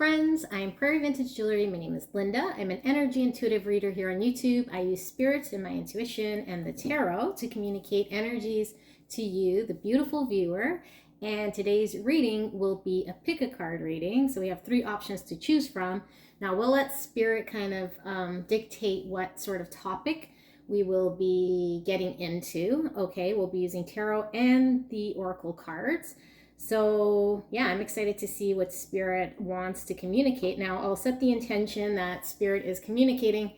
friends, I'm Prairie Vintage Jewelry. My name is Linda. I'm an energy intuitive reader here on YouTube. I use spirits and my intuition and the tarot to communicate energies to you, the beautiful viewer. And today's reading will be a pick a card reading. So we have 3 options to choose from. Now we'll let spirit kind of dictate what sort of topic we will be getting into. Okay, we'll be using tarot and the oracle cards. So yeah, I'm excited to see what spirit wants to communicate. Now I'll set the intention that spirit is communicating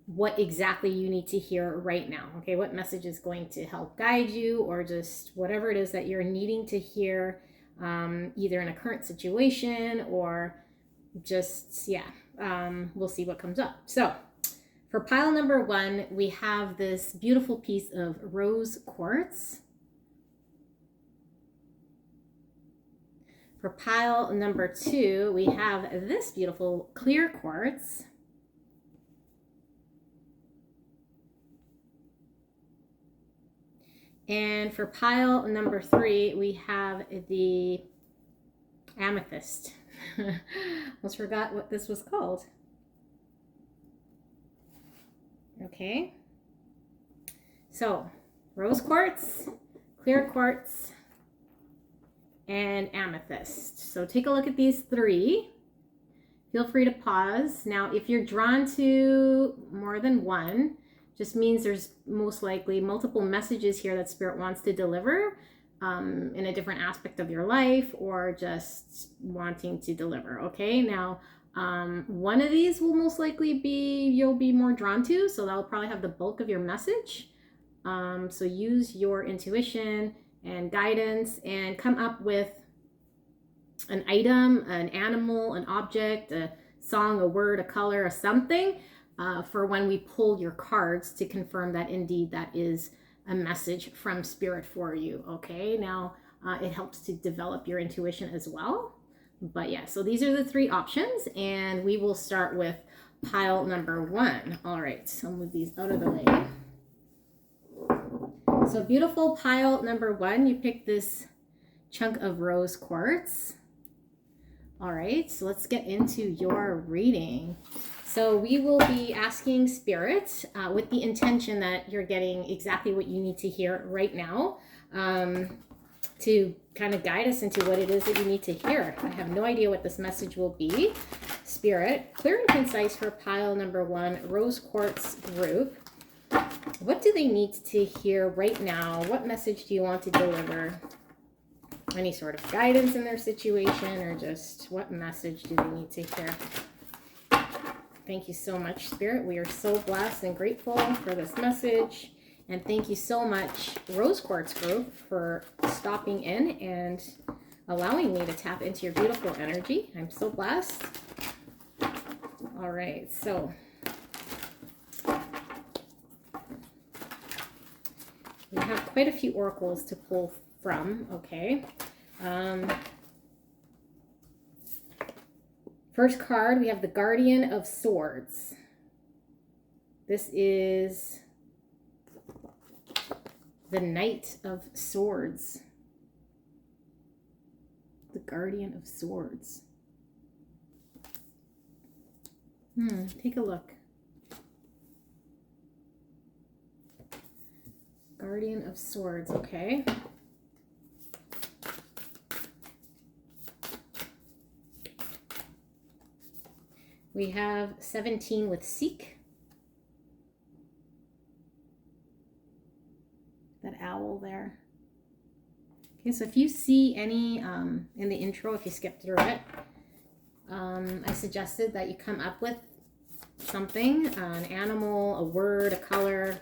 what exactly you need to hear right now. Okay, what message is going to help guide you, or just whatever it is that you're needing to hear, either in a current situation or just, we'll see what comes up. So for pile number 1, we have this beautiful piece of rose quartz. For pile number 2, we have this beautiful clear quartz. And for pile number 3, we have the amethyst. Almost forgot what this was called. Okay. So, rose quartz, clear quartz, and amethyst. So take a look at these 3. Feel free to pause. Now, if you're drawn to more than one, just means there's most likely multiple messages here that spirit wants to deliver in a different aspect of your life, or just wanting to deliver. Okay, now one of these will most likely be you'll be more drawn to, so that'll probably have the bulk of your message. So use your intuition and guidance and come up with an item, an animal, an object, a song, a word, a color, a something for when we pull your cards to confirm that indeed that is a message from spirit for you. Okay, now it helps to develop your intuition as well. But yeah, so these are the 3 options, and we will start with pile number 1. All right, so I'll move these out of the way. So beautiful pile number 1, you picked this chunk of rose quartz. All right, so let's get into your reading. So we will be asking spirit with the intention that you're getting exactly what you need to hear right now, to kind of guide us into what it is that you need to hear. I have no idea what this message will be. Spirit, clear and concise for pile number 1, rose quartz group. What do they need to hear right now? What message do you want to deliver? Any sort of guidance in their situation, or just what message do they need to hear? Thank you so much, Spirit. We are so blessed and grateful for this message. And thank you so much, Rose Quartz Group, for stopping in and allowing me to tap into your beautiful energy. I'm so blessed. All right, so we have quite a few oracles to pull from. Okay. First card, we have the Guardian of Swords. This is the Knight of Swords. The Guardian of Swords. Take a look. Guardian of Swords, okay. We have 17 with Seek. That owl there. Okay, so if you see any in the intro, if you skip through it, I suggested that you come up with something, an animal, a word, a color,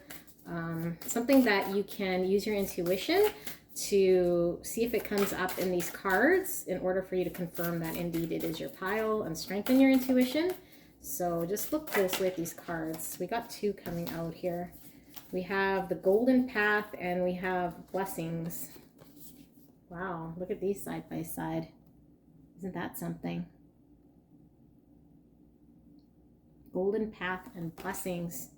something that you can use your intuition to see if it comes up in these cards in order for you to confirm that indeed it is your pile and strengthen your intuition. So just look closely at these cards. We got 2 coming out here. We have the Golden Path and we have Blessings. Wow, look at these side by side. Isn't that something? Golden Path and Blessings.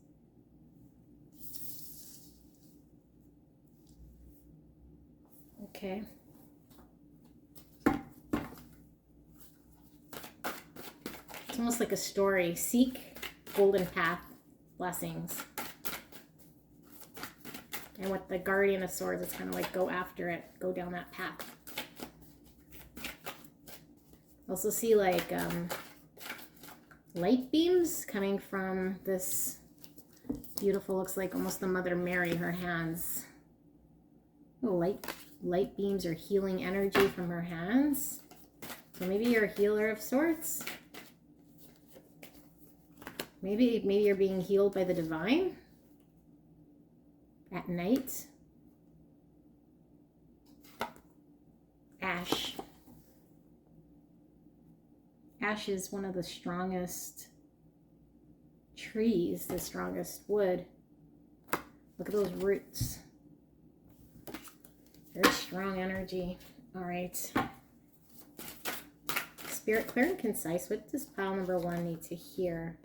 Okay. It's almost like a story. Seek golden path, blessings. And with the Guardian of Swords, it's kind of like go after it, go down that path. Also see like light beams coming from this beautiful, looks like almost the Mother Mary, her hands. Oh, light beams or healing energy from her hands. So maybe you're a healer of sorts. Maybe you're being healed by the divine at night. Ash. Ash is one of the strongest trees, the strongest wood. Look at those roots. Very strong energy. All right. Spirit, clear and concise. What does pile number 1 need to hear?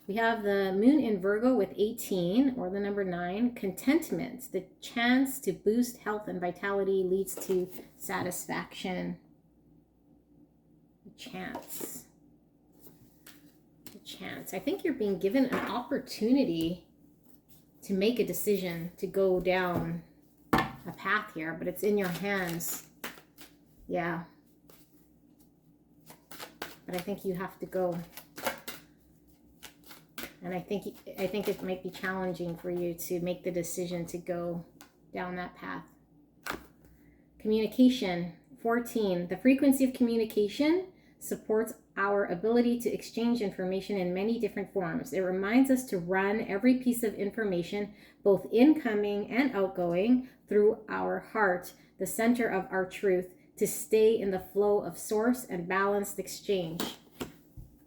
We have the moon in Virgo with 18, or the number 9. Contentment. The chance to boost health and vitality leads to satisfaction. The chance. The chance. I think you're being given an opportunity to make a decision to go down a path here, but it's in your hands. Yeah. But I think you have to go. And I think it might be challenging for you to make the decision to go down that path. Communication, 14. The frequency of communication supports our ability to exchange information in many different forms. It reminds us to run every piece of information, both incoming and outgoing, through our heart, the center of our truth, to stay in the flow of source and balanced exchange.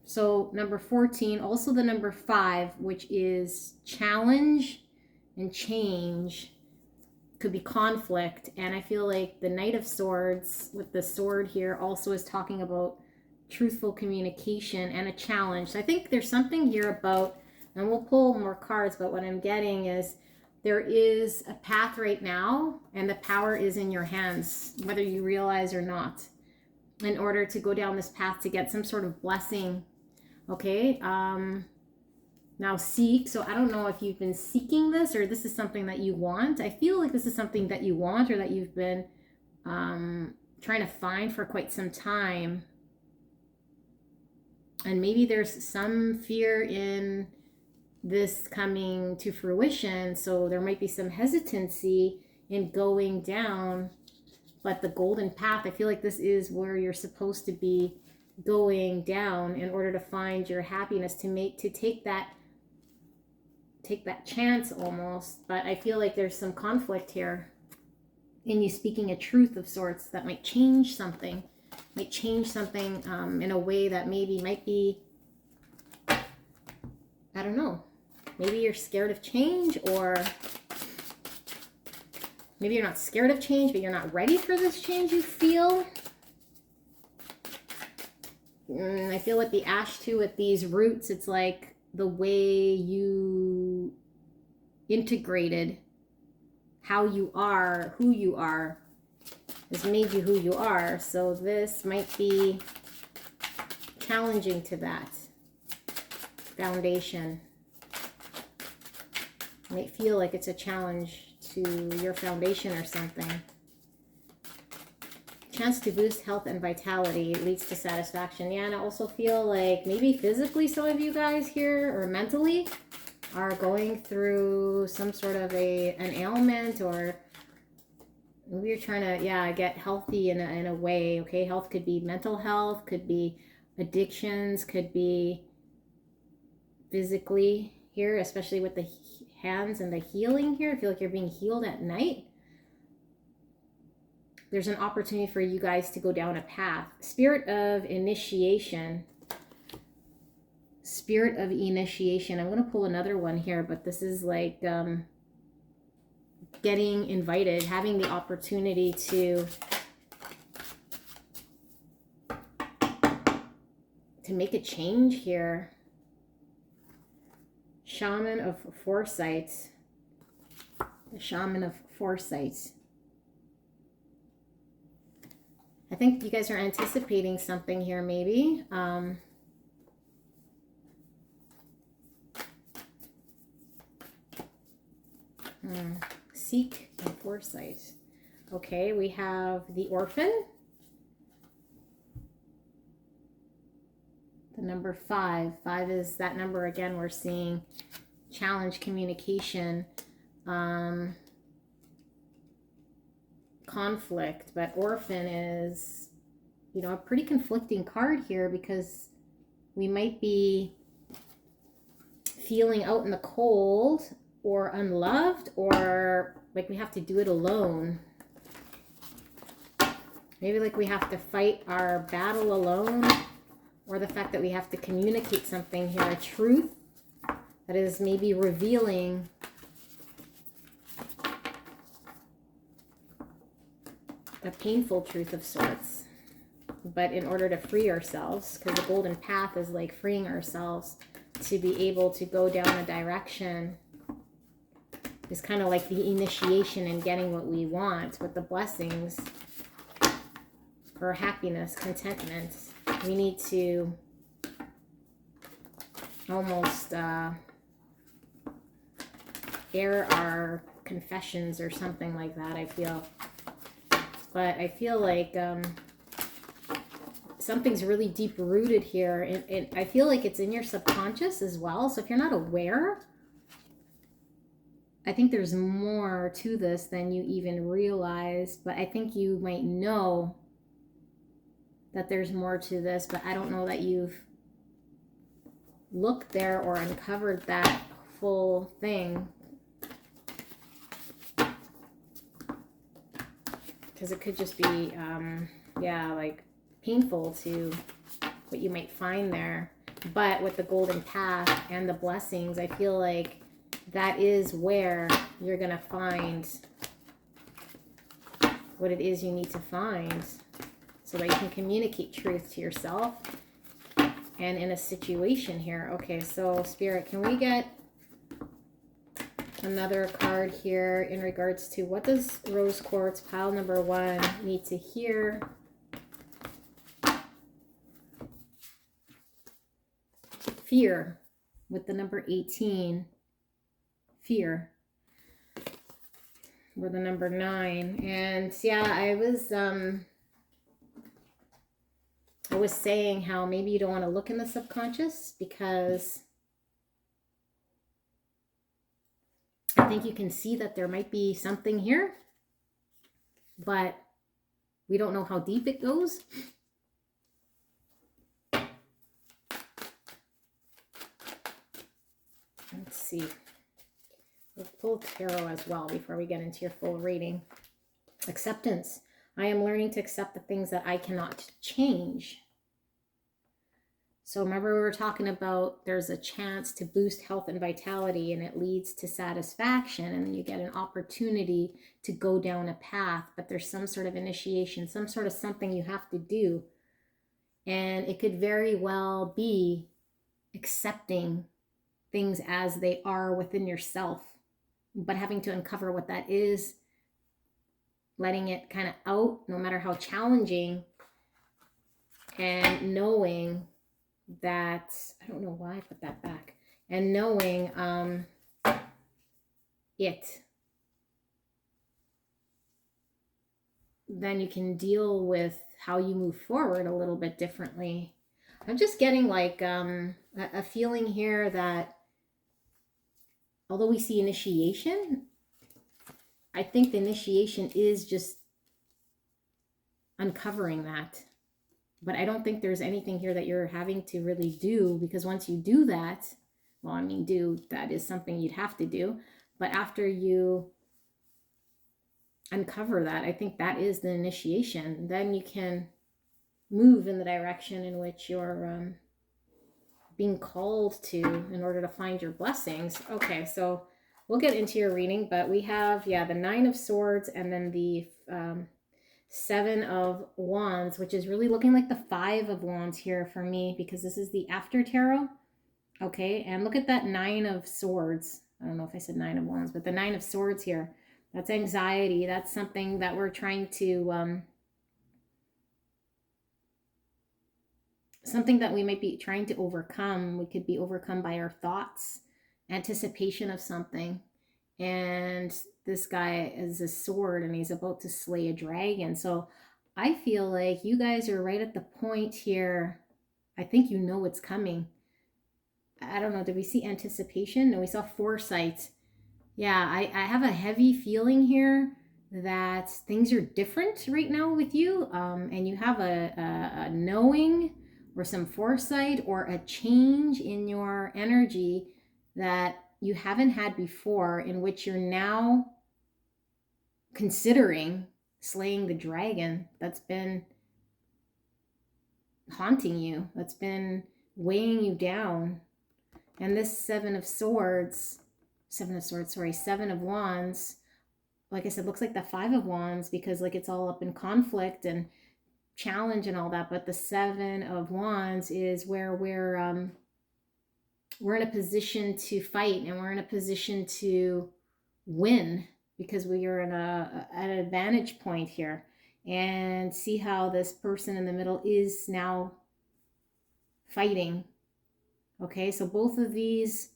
So number 14, also the number 5, which is challenge and change, could be conflict. And I feel like the Knight of Swords with the sword here also is talking about truthful communication and a challenge. So I think there's something here about, and we'll pull more cards, but what I'm getting is there is a path right now and the power is in your hands, whether you realize or not, in order to go down this path to get some sort of blessing. Okay, now seek. So I don't know if you've been seeking this or this is something that you want. I feel like this is something that you want or that you've been trying to find for quite some time. And maybe there's some fear in this coming to fruition. So there might be some hesitancy in going down. But the golden path, I feel like this is where you're supposed to be going down in order to find your happiness, to take that chance almost. But I feel like there's some conflict here in you speaking a truth of sorts that might change something in a way that maybe might be, I don't know, maybe you're scared of change, or maybe you're not scared of change but you're not ready for this change you feel. I feel with the ash too, with these roots, it's like the way you integrated how you are, who you are, has made you who you are. So this might be challenging to that foundation. It might feel like it's a challenge to your foundation or something. Chance to boost health and vitality leads to satisfaction. Yeah, and I also feel like maybe physically some of you guys here, or mentally, are going through some sort of an ailment, or maybe you're trying to, get healthy in a way. Okay, health could be mental health, could be addictions, could be physically here, especially with the hands and the healing here. I feel like you're being healed at night. There's an opportunity for you guys to go down a path. Spirit of initiation. Spirit of initiation. I'm going to pull another one here, but this is like getting invited, having the opportunity to make a change here. Shaman of foresight. The shaman of foresight. I think you guys are anticipating something here, maybe. Seek and foresight. Okay, we have the orphan. The number 5. 5 is that number again. We're seeing challenge, communication, conflict. But orphan is, you know, a pretty conflicting card here because we might be feeling out in the cold or unloved, or like we have to do it alone. Maybe like we have to fight our battle alone, or the fact that we have to communicate something here, a truth that is maybe revealing a painful truth of sorts. But in order to free ourselves, because the golden path is like freeing ourselves to be able to go down a direction, is kind of like the initiation in getting what we want with the blessings for happiness, contentment. We need to almost air our confessions or something like that, I feel. But I feel like something's really deep rooted here. And I feel like it's in your subconscious as well. So if you're not aware, I think there's more to this than you even realize. But I think you might know that there's more to this, but I don't know that you've looked there or uncovered that full thing. Because it could just be, yeah, like painful to what you might find there. But with the golden path and the blessings, I feel like that is where you're going to find what it is you need to find, so that you can communicate truth to yourself and in a situation here. Okay, so Spirit, can we get another card here in regards to what does rose quartz pile number 1 need to hear? Fear with the number 18. Fear. Or the number 9. And yeah, I was saying how maybe you don't want to look in the subconscious, because I think you can see that there might be something here, but we don't know how deep it goes. Let's see. We'll pull tarot as well before we get into your full reading. Acceptance. I am learning to accept the things that I cannot change. So remember we were talking about there's a chance to boost health and vitality, and it leads to satisfaction, and then you get an opportunity to go down a path, but there's some sort of initiation, some sort of something you have to do. And it could very well be accepting things as they are within yourself, but having to uncover what that is, letting it kind of out, no matter how challenging, and knowing that, I don't know why I put that back, and knowing it, then you can deal with how you move forward a little bit differently. I'm just getting like a feeling here that although we see initiation, I think the initiation is just uncovering that. But I don't think there's anything here that you're having to really do, because once you do that, well, I mean, that is something you'd have to do. But after you uncover that, I think that is the initiation. Then you can move in the direction in which you're being called to in order to find your blessings. Okay, so we'll get into your reading, but we have, yeah, the 9 of Swords and then the 7 of Wands, which is really looking like the 5 of Wands here for me, because this is the after tarot. Okay, and look at that 9 of Swords. I don't know if I said 9 of Wands, but the 9 of Swords here. That's anxiety. That's something that we're trying to, something that we might be trying to overcome. We could be overcome by our thoughts, anticipation of something. and this guy is a sword and he's about to slay a dragon. So I feel like you guys are right at the point here. I think you know what's coming. I don't know. Did we see anticipation? No, we saw foresight. Yeah, I have a heavy feeling here that things are different right now with you. And you have a knowing or some foresight or a change in your energy that you haven't had before, in which you're now considering slaying the dragon that's been haunting you, that's been weighing you down. And this Seven of Wands, like I said, looks like the Five of Wands because like it's all up in conflict and challenge and all that. But the Seven of Wands is where we're in a position to fight, and we're in a position to win because we are in an advantage point here. And see how this person in the middle is now fighting. Okay, so both of these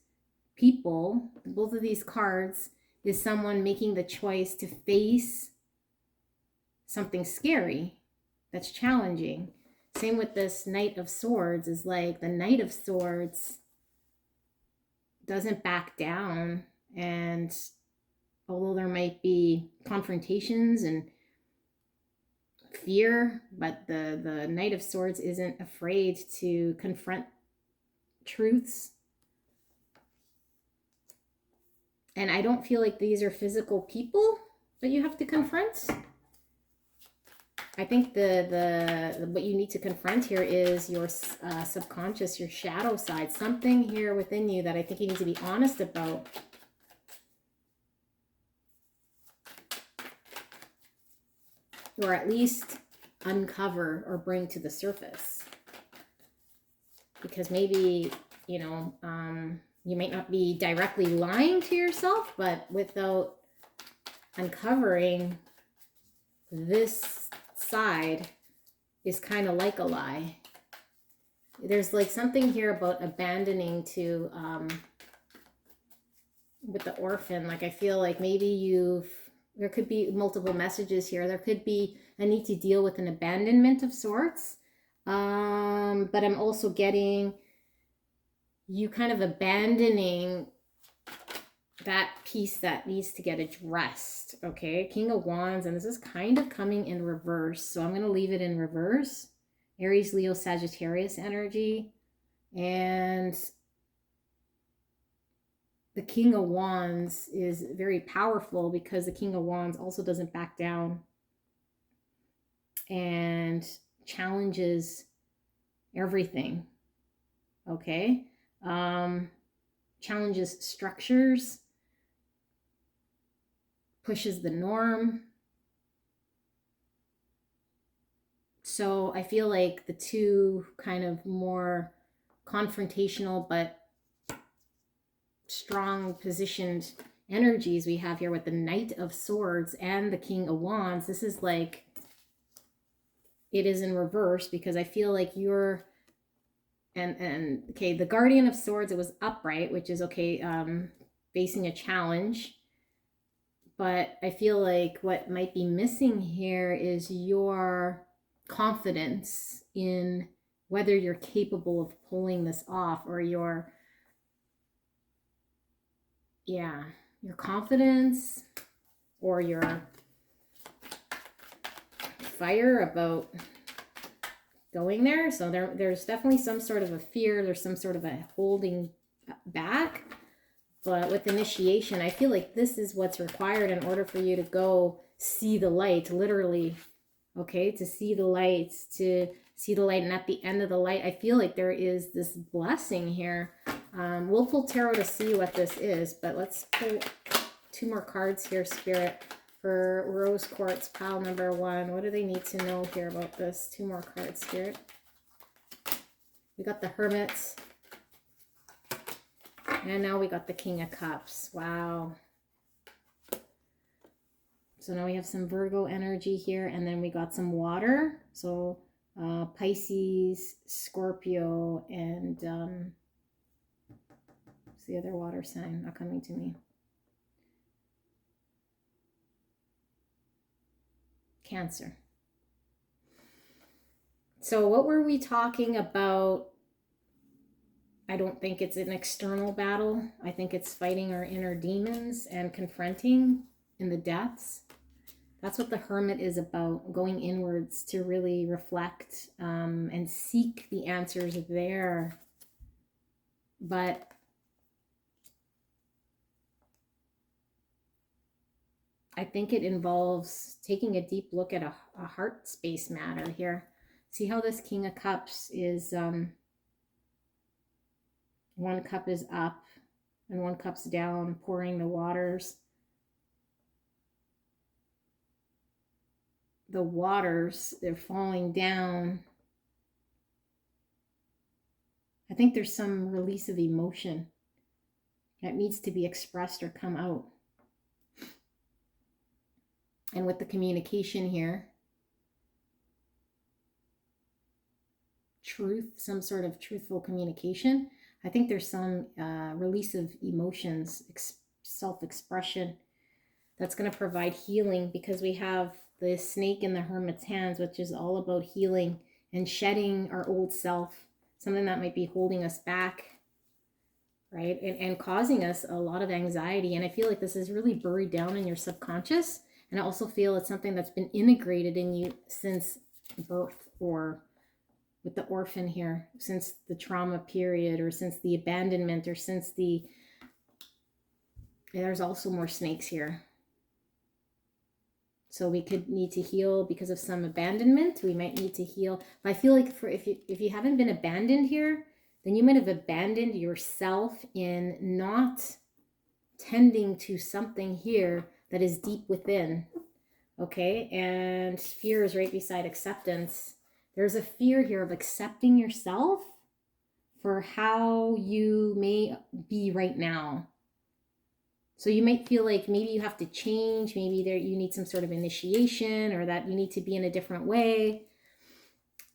people, both of these cards, is someone making the choice to face something scary that's challenging. Same with this Knight of Swords, is like the Knight of Swords doesn't back down. And although there might be confrontations and fear, but the Knight of Swords isn't afraid to confront truths. And I don't feel like these are physical people that you have to confront. I think the what you need to confront here is your subconscious, your shadow side, something here within you that I think you need to be honest about. Or at least uncover or bring to the surface. Because maybe, you know, you might not be directly lying to yourself, but without uncovering this side is kind of like a lie. There's like something here about abandoning to, with the orphan. Like I feel like maybe there could be multiple messages here. There could be a need to deal with an abandonment of sorts. But I'm also getting you kind of abandoning that piece that needs to get addressed. Okay, King of Wands, and this is kind of coming in reverse, so I'm going to leave it in reverse. Aries, Leo, Sagittarius energy. And the King of Wands is very powerful because the King of Wands also doesn't back down and challenges everything. Okay, challenges structures, pushes the norm. So I feel like the two kind of more confrontational but strong positioned energies we have here with the Knight of Swords and the King of Wands, this is like, it is in reverse because I feel like you're, and okay, the Guardian of Swords, it was upright, which is okay, facing a challenge. But I feel like what might be missing here is your confidence in whether you're capable of pulling this off, or your confidence or your fire about going there. So there's definitely some sort of a fear, there's some sort of a holding back. But with initiation, I feel like this is what's required in order for you to go see the light, literally. Okay, to see the light, and at the end of the light, I feel like there is this blessing here. We'll pull tarot to see what this is, but let's pull two more cards here, Spirit, for Rose Quartz pile number 1. What do they need to know here about this? Two more cards, Spirit. We got the Hermit. And now we got the King of Cups. Wow. So now we have some Virgo energy here, and then we got some water. So Pisces, Scorpio, and what's the other water sign? Not coming to me. Cancer. So what were we talking about? I don't think it's an external battle. I think it's fighting our inner demons and confronting in the depths. That's what the Hermit is about, going inwards to really reflect and seek the answers there. But I think it involves taking a deep look at a heart space matter here. See how this King of Cups is, one cup is up and one cup's down, pouring the waters. The waters, they're falling down. I think there's some release of emotion that needs to be expressed or come out. And with the communication here, truth, some sort of truthful communication, I think there's some release of emotions, self-expression that's going to provide healing, because we have the snake in the Hermit's hands, which is all about healing and shedding our old self, something that might be holding us back, right? And causing us a lot of anxiety. And I feel like this is really buried down in your subconscious. And I also feel it's something that's been integrated in you since birth, or with the orphan here, since the trauma period, or since the abandonment, or since the... There's also more snakes here. So we could need to heal because of some abandonment. We might need to heal. But I feel like if you haven't been abandoned here, then you might have abandoned yourself in not tending to something here that is deep within. Okay, and fear is right beside acceptance. There's a fear here of accepting yourself for how you may be right now. So you might feel like maybe you have to change, maybe you need some sort of initiation, or that you need to be in a different way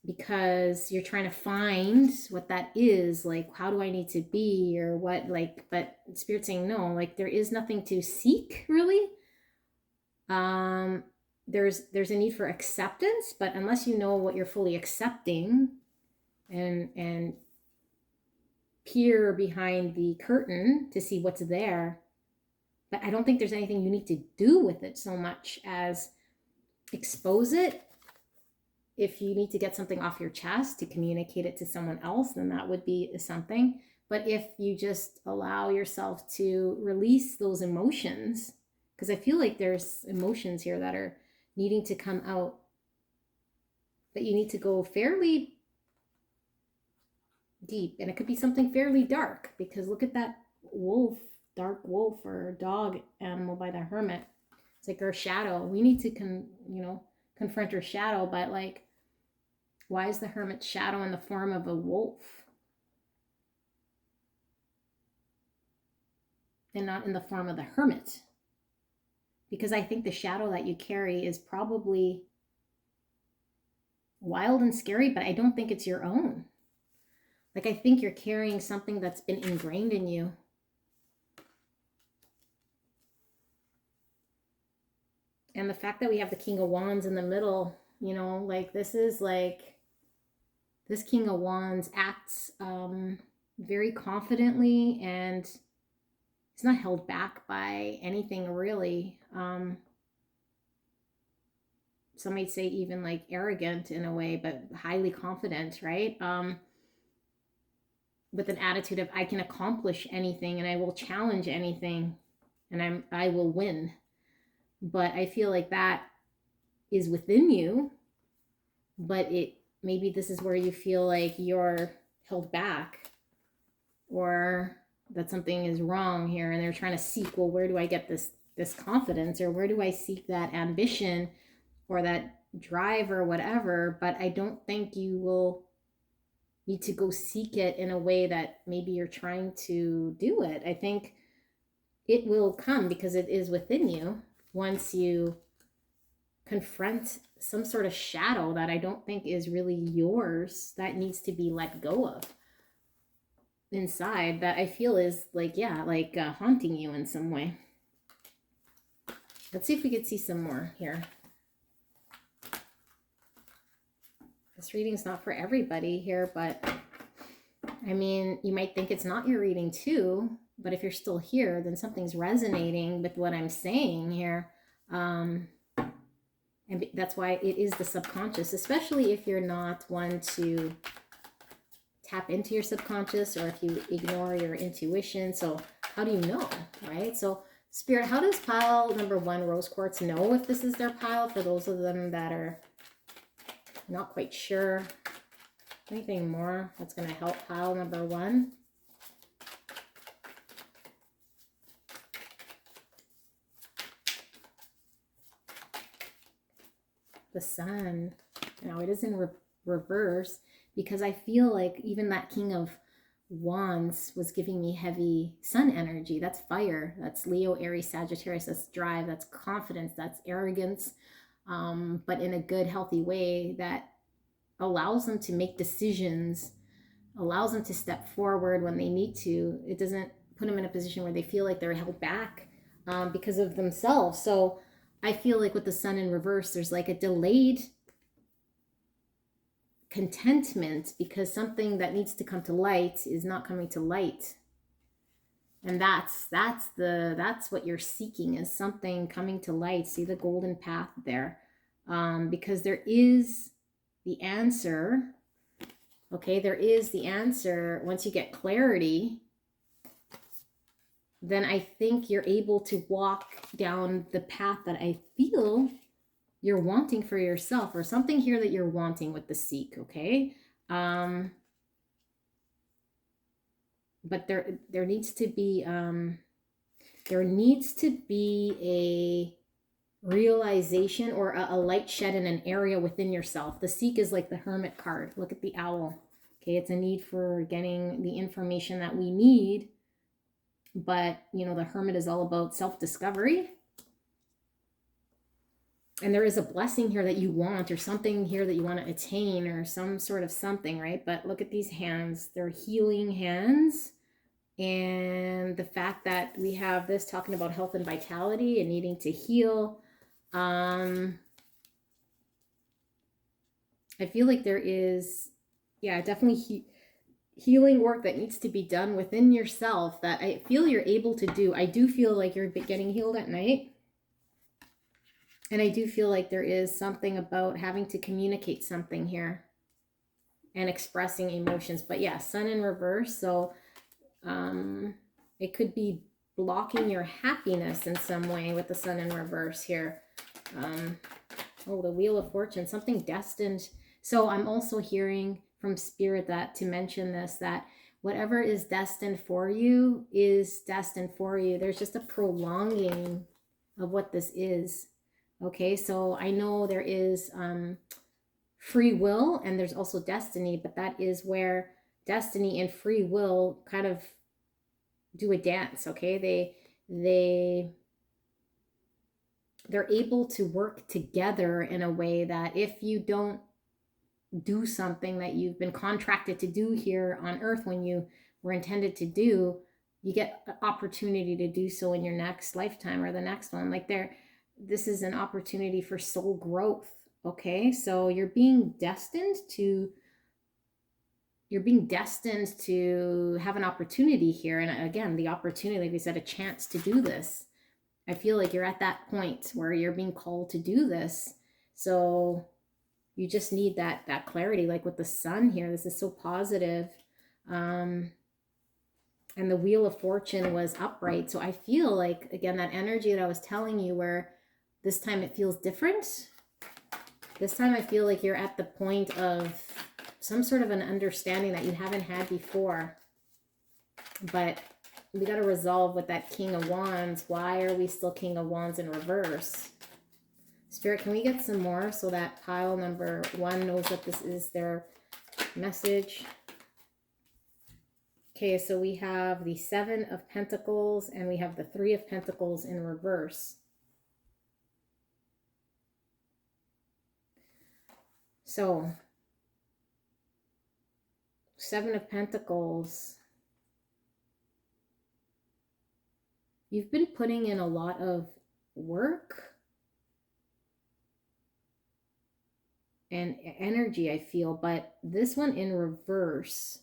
because you're trying to find what that is, like how do I need to be, or what, like, but Spirit's saying no, like there is nothing to seek really. There's a need for acceptance, but unless you know what you're fully accepting and peer behind the curtain to see what's there. But I don't think there's anything you need to do with it so much as expose it. If you need to get something off your chest to communicate it to someone else, then that would be something. But if you just allow yourself to release those emotions, because I feel like there's emotions here that are needing to come out, but you need to go fairly deep. And it could be something fairly dark, because look at that wolf. Dark wolf or dog animal by the Hermit. It's like our shadow. We need to confront our shadow, but like, why is the Hermit's shadow in the form of a wolf and not in the form of the Hermit? Because I think the shadow that you carry is probably wild and scary, but I don't think it's your own. Like, I think you're carrying something that's been ingrained in you. And the fact that we have the King of Wands in the middle, like this is like, this King of Wands acts very confidently, and he's not held back by anything really. Some might say even like arrogant in a way, but highly confident, right? With an attitude of I can accomplish anything and I will challenge anything and I will win. But I feel like that is within you, but maybe this is where you feel like you're held back, or that something is wrong here, and they're trying to seek, well, where do I get this confidence, or where do I seek that ambition or that drive or whatever? But I don't think you will need to go seek it in a way that maybe you're trying to do it. I think it will come because it is within you. Once you confront some sort of shadow that I don't think is really yours, that needs to be let go of inside, that I feel is like, haunting you in some way. Let's see if we could see some more here. This reading's not for everybody here, but I mean, you might think it's not your reading too, but if you're still here, then something's resonating with what I'm saying here. And that's why it is the subconscious, especially if you're not one to tap into your subconscious, or if you ignore your intuition. So how do you know, right? So Spirit, how does pile number 1 rose quartz know if this is their pile, for those of them that are not quite sure? Anything more that's going to help pile number 1? The Sun. Now it is in reverse, because I feel like even that King of Wands was giving me heavy Sun energy. That's fire. That's Leo, Aries, Sagittarius. That's drive. That's confidence. That's arrogance. But in a good, healthy way that allows them to make decisions, allows them to step forward when they need to. It doesn't put them in a position where they feel like they're held back because of themselves. So I feel like with the Sun in reverse, there's like a delayed contentment because something that needs to come to light is not coming to light. And that's what you're seeking, is something coming to light. See the golden path there, because there is the answer. Okay, there is the answer. Once you get clarity, then I think you're able to walk down the path that I feel you're wanting for yourself, or something here that you're wanting with the seek. Okay, but there needs to be a realization, or a light shed in an area within yourself. The seek is like the Hermit card. Look at the owl. Okay, it's a need for getting the information that we need. But, you know, the Hermit is all about self-discovery. And there is a blessing here that you want, or something here that you want to attain, or some sort of something, right? But look at these hands. They're healing hands. And the fact that we have this talking about health and vitality and needing to heal. I feel like there is, definitely healing work that needs to be done within yourself that I feel you're able to do. I do feel like you're getting healed at night. And I do feel like there is something about having to communicate something here and expressing emotions. But yeah, Sun in reverse. So it could be blocking your happiness in some way with the Sun in reverse here. The Wheel of Fortune, something destined. So I'm also hearing from Spirit that to mention this, that whatever is destined for you is destined for you. There's just a prolonging of what this is. Okay, so I know there is free will and there's also destiny, but that is where destiny and free will kind of do a dance. Okay, they're able to work together in a way that if you don't do something that you've been contracted to do here on earth when you were intended to do, you get an opportunity to do so in your next lifetime or the next one. Like this is an opportunity for soul growth. Okay, so you're being destined to have an opportunity here. And again, the opportunity, like we said, a chance to do this. I feel like you're at that point where you're being called to do this. So you just need that clarity, like with the Sun here. This is so positive. And the Wheel of Fortune was upright. So I feel like, again, that energy that I was telling you, where this time it feels different. This time I feel like you're at the point of some sort of an understanding that you haven't had before. But we got to resolve with that King of Wands. Why are we still King of Wands in reverse? Spirit, can we get some more so that pile number 1 knows that this is their message? Okay, so we have the 7 of Pentacles and we have the 3 of Pentacles in reverse. So, 7 of Pentacles. You've been putting in a lot of work. And and energy, I feel. But this one in reverse,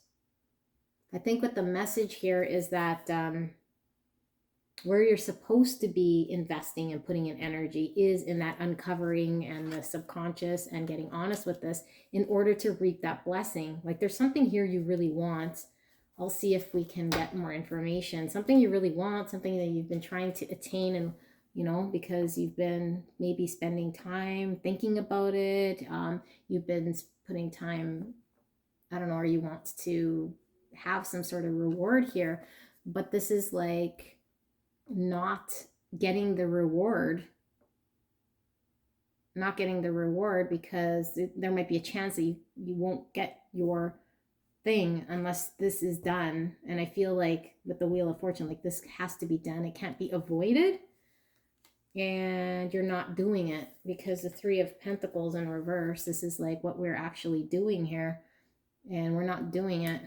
I think what the message here is that where you're supposed to be investing and putting in energy is in that uncovering and the subconscious and getting honest with this in order to reap that blessing. Like there's something here you really want. I'll see if we can get more information. Something you really want, something that you've been trying to attain, and because you've been maybe spending time thinking about it. You've been putting time, I don't know, or you want to have some sort of reward here, but this is like not getting the reward because there might be a chance that you won't get your thing unless this is done. And I feel like with the Wheel of Fortune, like this has to be done. It can't be avoided, and you're not doing it because the Three of Pentacles in reverse, this is like what we're actually doing here, and we're not doing it.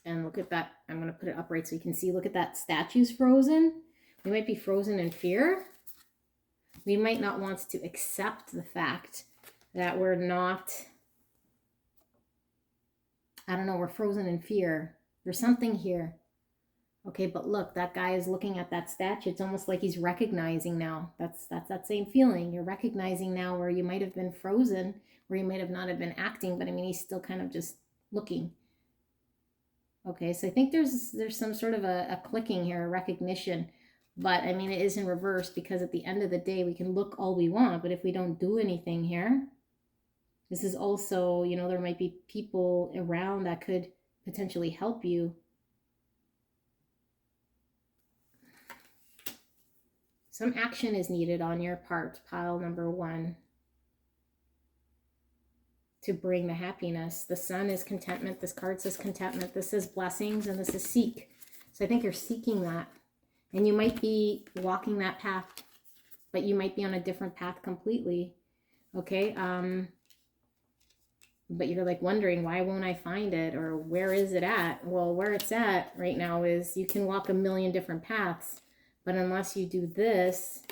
And look at that. I'm going to put it upright so you can see. Look at that. Statue's frozen. We might be frozen in fear. We might not want to accept the fact that we're not, I don't know, we're frozen in fear. There's something here. Okay, but look, that guy is looking at that statue. It's almost like he's recognizing now. That's that same feeling. You're recognizing now where you might have been frozen, where you might have not have been acting, but I mean, he's still kind of just looking. Okay, so I think there's some sort of a clicking here, a recognition. But I mean, it is in reverse because at the end of the day, we can look all we want, but if we don't do anything here, this is also, there might be people around that could potentially help you. Some action is needed on your part, pile number 1, to bring the happiness. The Sun is contentment. This card says contentment. This is blessings, and this is seek. So I think you're seeking that. And you might be walking that path, but you might be on a different path completely. Okay? But you're like wondering, why won't I find it? Or where is it at? Well, where it's at right now is you can walk a million different paths, but unless you do this,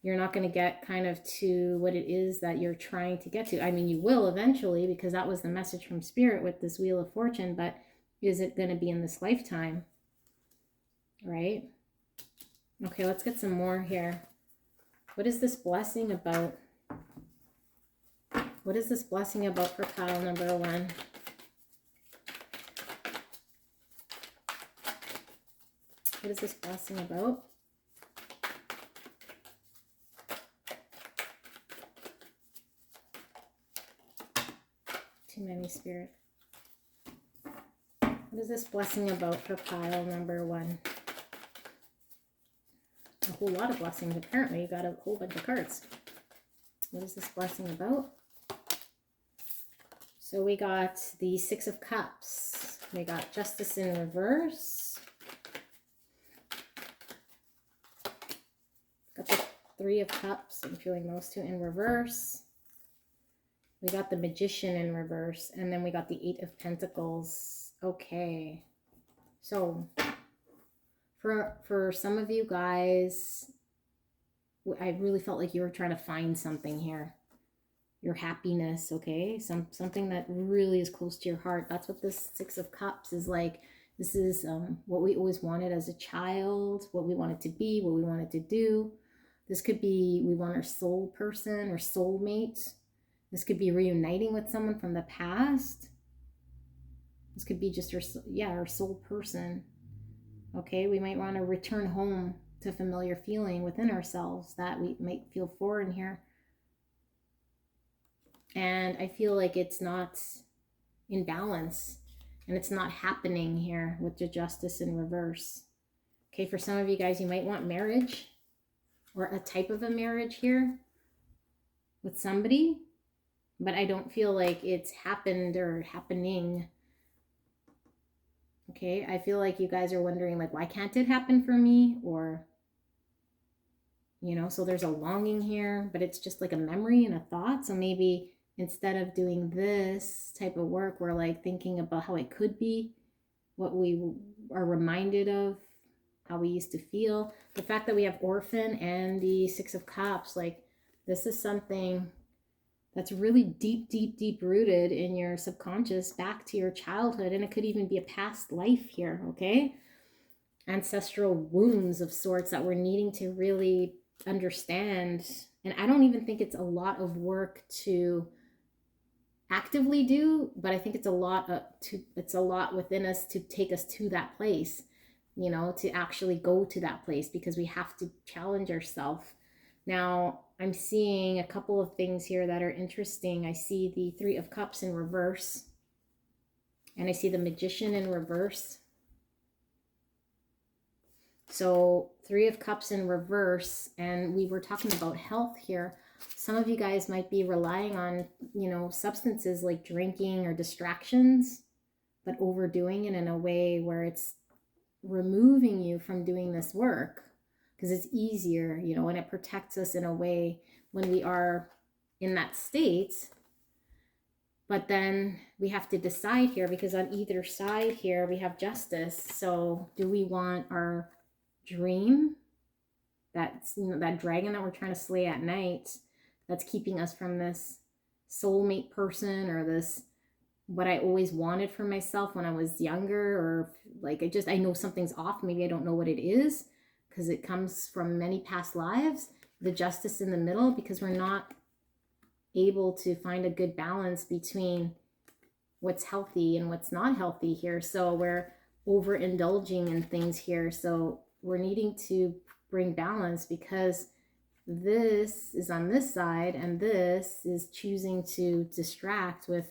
you're not going to get kind of to what it is that you're trying to get to. I mean, you will eventually, because that was the message from Spirit with this Wheel of Fortune, but is it going to be in this lifetime? Right? Okay, let's get some more here. What is this blessing about? What is this blessing about for pile number 1? What is this blessing about? Too many, Spirit. What is this blessing about for pile number 1? A whole lot of blessings. Apparently, you got a whole bunch of cards. What is this blessing about? So we got the Six of Cups. We got Justice in reverse. Got the Three of Cups. I'm feeling those two in reverse. We got the Magician in reverse. And then we got the Eight of Pentacles. Okay. So for some of you guys, I really felt like you were trying to find something here. Your happiness, okay? Something that really is close to your heart. That's what this Six of Cups is like. This is what we always wanted as a child, what we wanted to be, what we wanted to do. This could be we want our soul person or soulmate. This could be reuniting with someone from the past. This could be just our soul person. Okay, we might want to return home to a familiar feeling within ourselves that we might feel foreign here. And I feel like it's not in balance, and it's not happening here with the Justice in reverse. Okay, for some of you guys, you might want marriage or a type of a marriage here with somebody, but I don't feel like it's happened or happening. Okay, I feel like you guys are wondering, like, why can't it happen for me? Or, so there's a longing here, but it's just like a memory and a thought. So maybe instead of doing this type of work, we're like thinking about how it could be, what we are reminded of, how we used to feel. The fact that we have Orphan and the Six of Cups, like this is something that's really deep, deep, deep rooted in your subconscious back to your childhood. And it could even be a past life here, okay? Ancestral wounds of sorts that we're needing to really understand. And I don't even think it's a lot of work to actively do, but I think it's a lot within us to take us to that place, you know, to actually go to that place, because we have to challenge ourselves. Now, I'm seeing a couple of things here that are interesting. I see the Three of Cups in reverse, and I see the Magician in reverse. So Three of Cups in reverse, and we were talking about health here. Some of you guys might be relying on, you know, substances like drinking or distractions, but overdoing it in a way where it's removing you from doing this work, because it's easier, you know, and it protects us in a way when we are in that state. But then we have to decide here, because on either side here we have Justice. So do we want our dream, that's, you know, that dragon that we're trying to slay at night, that's keeping us from this soulmate person, or this what I always wanted for myself when I was younger, or like I know something's off, maybe I don't know what it is, because it comes from many past lives. The Justice in the middle, because we're not able to find a good balance between what's healthy and what's not healthy here. So we're overindulging in things here. So we're needing to bring balance, because this is on this side and this is choosing to distract with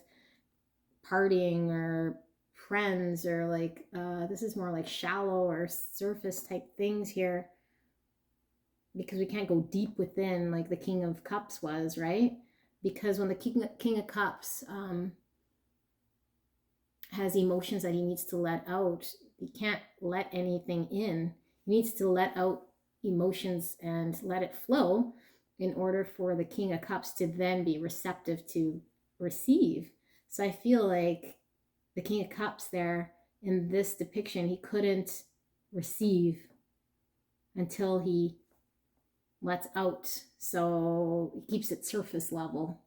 partying or friends, or like this is more like shallow or surface type things here, because we can't go deep within like the King of Cups was, right? Because when the King of Cups has emotions that he needs to let out, he can't let anything in. He needs to let out emotions and let it flow in order for the King of Cups to then be receptive to receive. So I feel like the King of Cups there in this depiction, he couldn't receive until he lets out. So he keeps it surface level.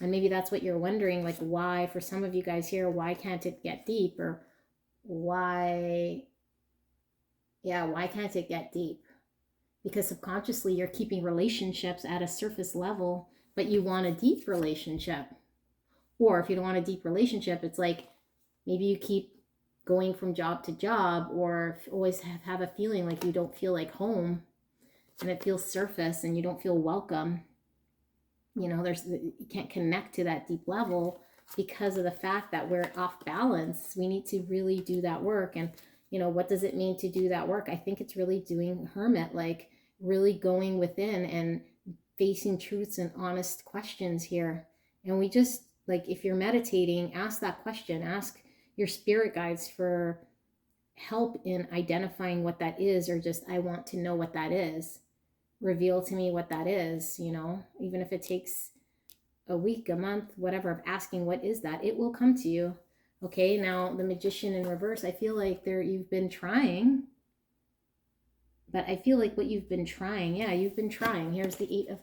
And maybe that's what you're wondering, like why, for some of you guys here, why can't it get deep? Or why can't it get deep? Because subconsciously you're keeping relationships at a surface level, but you want a deep relationship. Or if you don't want a deep relationship, it's like maybe you keep going from job to job, or always have a feeling like you don't feel like home, and it feels surface and you don't feel welcome. You know, you can't connect to that deep level because of the fact that we're off balance. We need to really do that work. And, you know, what does it mean to do that work? I think it's really doing hermit, like really going within and facing truths and honest questions here. And we just, like, if you're meditating, ask that question. Ask your spirit guides for help in identifying what that is, or just, I want to know what that is. Reveal to me what that is, you know, even if it takes a week, a month, whatever, of asking what is that, it will come to you. Okay, now the Magician in reverse, I feel like you've been trying, but I feel like what you've been trying, you've been trying. Here's the Eight of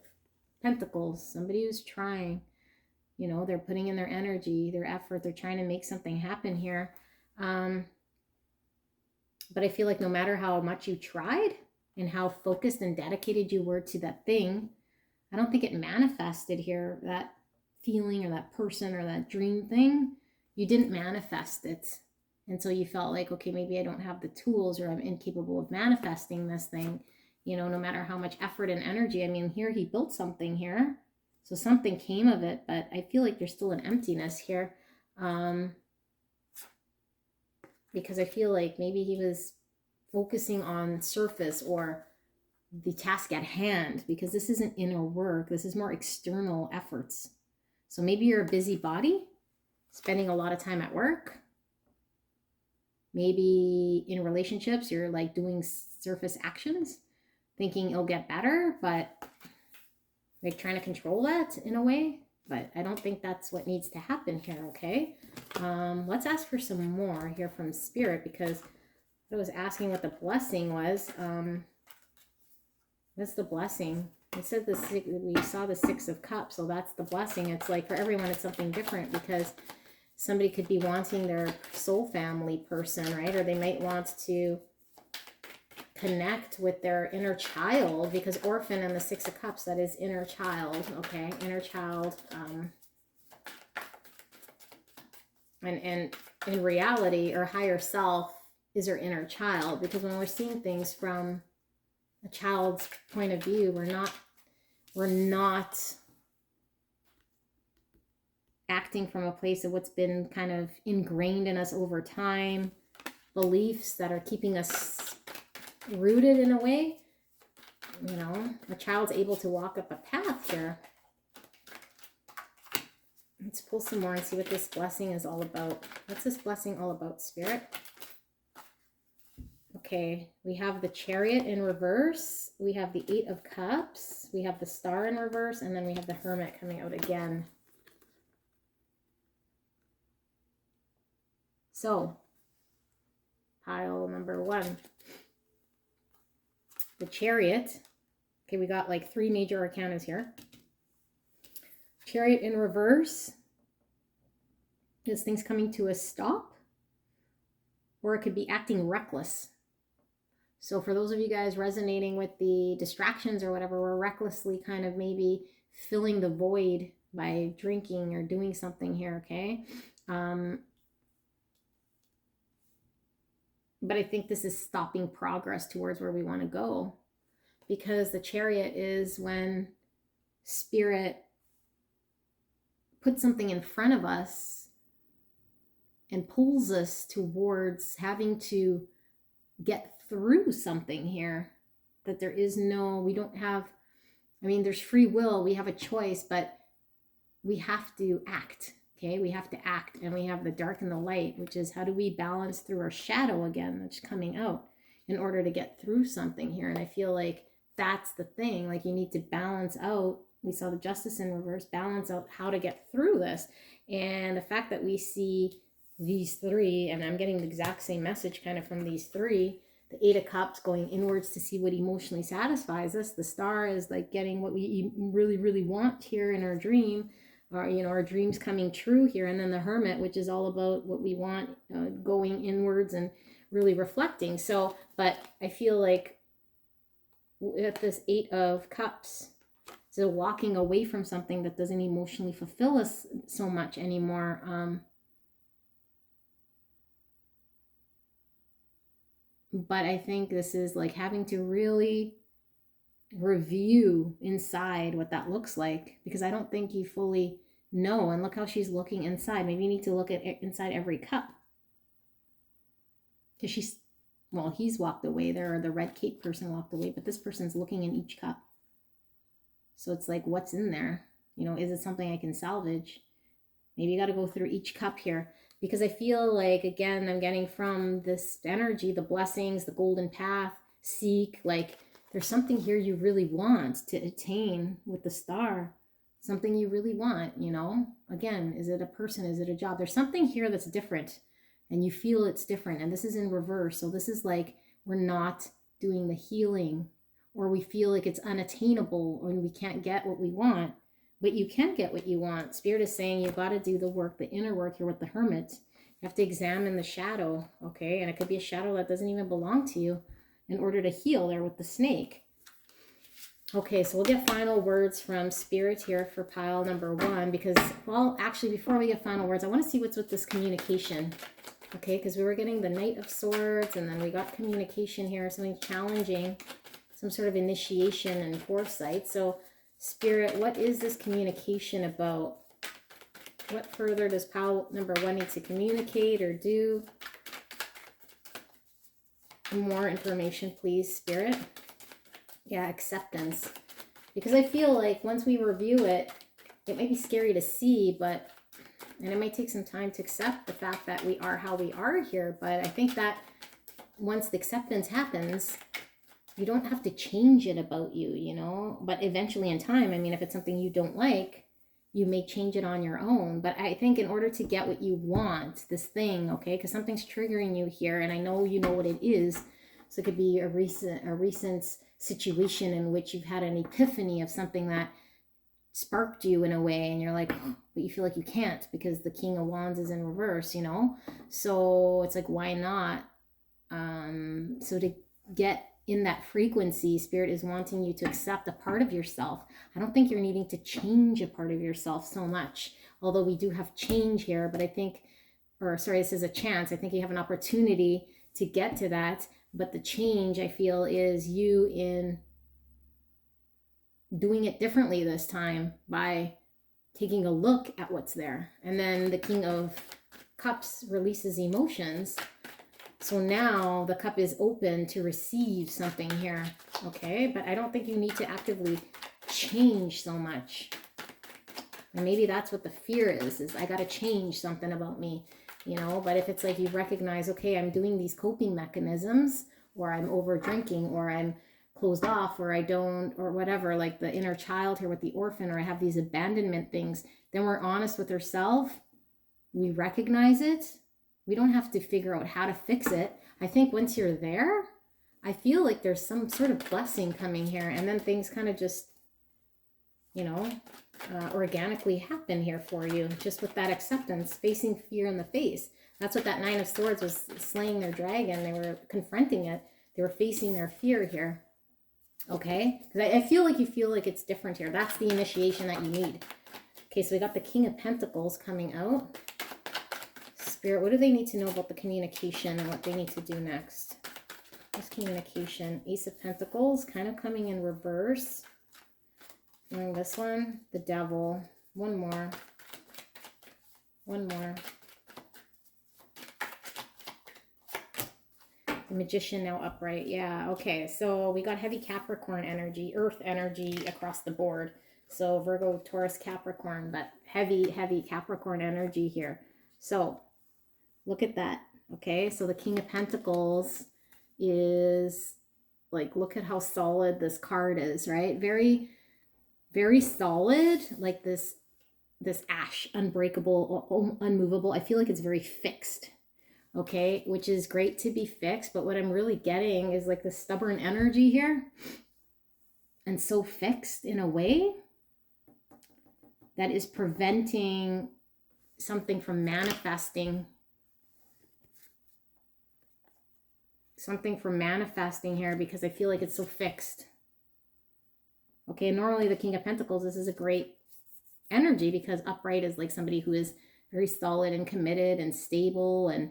Pentacles, somebody who's trying, you know, they're putting in their energy, their effort, they're trying to make something happen here. But I feel like no matter how much you tried and how focused and dedicated you were to that thing, I don't think it manifested here, that feeling or that person or that dream thing. You didn't manifest it. And so you felt like, okay, maybe I don't have the tools, or I'm incapable of manifesting this thing, you know, no matter how much effort and energy. I mean, here he built something here. So something came of it, but I feel like there's still an emptiness here. Because I feel like maybe he was focusing on surface or the task at hand, because this isn't inner work. This is more external efforts. So maybe you're a busybody, spending a lot of time at work. Maybe in relationships, you're like doing surface actions, thinking it'll get better, but like trying to control that in a way. But I don't think that's what needs to happen here, okay? Let's ask for some more here from Spirit, because I was asking what the blessing was. What's the blessing? I said we saw the 6 of Cups, so that's the blessing. It's like for everyone, it's something different because somebody could be wanting their soul family person, right? Or they might want to connect with their inner child, because orphan and the 6 of Cups, that is inner child, okay? Inner child. And in reality, our higher self is our inner child, because when we're seeing things from a child's point of view, we're not acting from a place of what's been kind of ingrained in us over time, beliefs that are keeping us rooted in a way. You know, a child's able to walk up a path here. Let's pull some more and see what this blessing is all about. What's this blessing all about, Spirit? Okay, we have the Chariot in reverse. We have the 8 of Cups. We have the Star in reverse. And then we have the Hermit coming out again. So, pile number 1. The Chariot. Okay, we got like 3 major arcanas here. Chariot in reverse. This thing's coming to a stop. Or it could be acting reckless. So for those of you guys resonating with the distractions or whatever, we're recklessly kind of maybe filling the void by drinking or doing something here, okay? But I think this is stopping progress towards where we want to go, because the Chariot is when Spirit puts something in front of us and pulls us towards having to get through something here. That there is we don't have, I mean, there's free will, we have a choice, but we have to act. Okay, we have to act, and we have the dark and the light, which is how do we balance through our shadow again that's coming out in order to get through something here. And I feel like that's the thing, like you need to balance out. We saw the Justice in reverse, balance out how to get through this. And the fact that we see these 3, and I'm getting the exact same message kind of from these 3, the 8 of Cups going inwards to see what emotionally satisfies us. The Star is like getting what we really, really want here in our dream. Or, you know, our dreams coming true here. And then the Hermit, which is all about what we want, going inwards and really reflecting. So, but I feel like with this 8 of Cups, so walking away from something that doesn't emotionally fulfill us so much anymore. But I think this is like having to really review inside what that looks like, because I don't think you fully know. And look how she's looking inside. Maybe you need to look at inside every cup, because he's walked away there, or the red cape person walked away, but this person's looking in each cup. So it's like, what's in there? You know, is it something I can salvage? Maybe you got to go through each cup here, because I feel like, again, I'm getting from this energy, the blessings, the golden path, seek, like there's something here you really want to attain with the Star. Something you really want, you know? Again, is it a person? Is it a job? There's something here that's different, and you feel it's different. And this is in reverse. So this is like we're not doing the healing, or we feel like it's unattainable, or we can't get what we want. But you can get what you want. Spirit is saying you've got to do the work, the inner work here with the Hermit. You have to examine the shadow, okay? And it could be a shadow that doesn't even belong to you, in order to heal there with the snake. Okay, so we'll get final words from Spirit here for pile number 1, because, well, actually, before we get final words, I want to see what's with this communication. Okay, because we were getting the Knight of Swords, and then we got communication here, something challenging, some sort of initiation and foresight. So, Spirit, what is this communication about? What further does pile number 1 need to communicate or do? More information, please, Spirit. Yeah, acceptance. Because I feel like once we review it, it might be scary to see, and it might take some time to accept the fact that we are how we are here. But I think that once the acceptance happens, you don't have to change it about you, you know? But eventually in time, I mean, if it's something you don't like, you may change it on your own. But I think in order to get what you want, this thing, okay, because something's triggering you here, and I know you know what it is. So it could be a recent situation in which you've had an epiphany of something that sparked you in a way, and you're like, oh, but you feel like you can't because the King of Wands is in reverse, you know? So it's like, why not? So to get in that frequency, Spirit is wanting you to accept a part of yourself. I don't think you're needing to change a part of yourself so much, although we do have change here, but I think, or sorry, this is a chance. I think you have an opportunity to get to that, but the change, I feel, is you in doing it differently this time by taking a look at what's there. And then the King of Cups releases emotions. So now the cup is open to receive something here. Okay, but I don't think you need to actively change so much. And maybe that's what the fear is I got to change something about me, you know? But if it's like you recognize, okay, I'm doing these coping mechanisms, or I'm over drinking, or I'm closed off, or I don't, or whatever, like the inner child here with the orphan, or I have these abandonment things, then we're honest with ourselves. We recognize it. We don't have to figure out how to fix it. I think once you're there, I feel like there's some sort of blessing coming here, and then things kind of just, you know, organically happen here for you, just with that acceptance, facing fear in the face. That's what that Nine of Swords was, slaying their dragon. They were confronting it. They were facing their fear here. Okay? Because I feel like you feel like it's different here. That's the initiation that you need. Okay, so we got the King of Pentacles coming out. Spirit, what do they need to know about the communication and what they need to do next? This communication. Ace of Pentacles kind of coming in reverse. And this one, the Devil. One more. One more. The Magician now upright. Yeah, okay. So we got heavy Capricorn energy, Earth energy across the board. So Virgo, Taurus, Capricorn, but heavy, heavy Capricorn energy here. So look at that. Okay, so the King of Pentacles is like, look at how solid this card is, right? Very, very solid, like this ash, unbreakable, unmovable. I feel like it's very fixed. Okay, which is great to be fixed, but what I'm really getting is like the stubborn energy here, and so fixed in a way that is preventing something from manifesting. Something from manifesting here, because I feel like it's so fixed. Okay, normally the King of Pentacles, this is a great energy because upright is like somebody who is very solid and committed and stable and